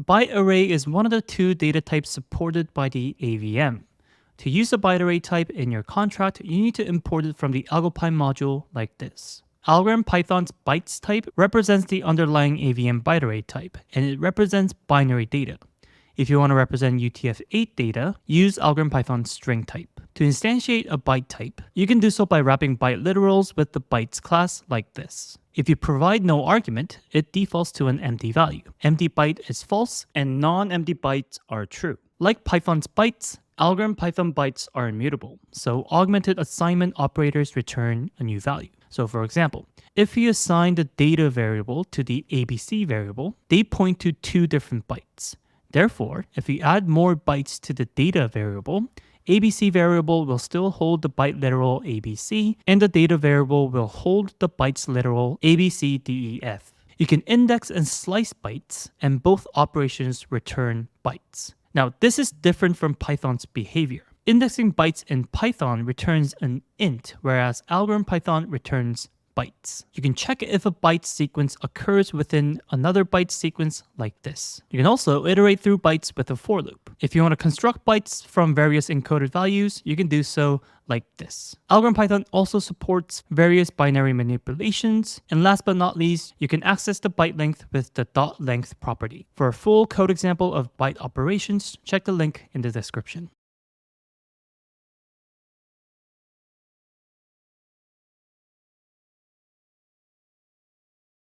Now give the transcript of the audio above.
byte array is one of the two data types supported by the AVM. To use the byte array type in your contract, you need to import it from the AlgoPy module like this. Algorand Python's bytes type represents the underlying AVM byte array type, and it represents binary data. If you want to represent UTF-8 data, use Algorand Python's string type. To instantiate a byte type, you can do so by wrapping byte literals with the bytes class like this. If you provide no argument, it defaults to an empty value. Empty byte is false, and non-empty bytes are true. Like Python's bytes, Algorand Python bytes are immutable, so augmented assignment operators return a new value. So for example, if you assign the data variable to the ABC variable, they point to two different bytes. Therefore, if you add more bytes to the data variable, ABC variable will still hold the byte literal ABC, and the data variable will hold the bytes literal ABCDEF. You can index and slice bytes, and both operations return bytes. Now, this is different from Python's behavior. Indexing bytes in Python returns an int, whereas Algorand Python returns bytes. You can check if a byte sequence occurs within another byte sequence like this. You can also iterate through bytes with a for loop. If you want to construct bytes from various encoded values, you can do so like this. Algorand Python also supports various binary manipulations, and last but not least, you can access the byte length with the .length property. For a full code example of byte operations, check the link in the description.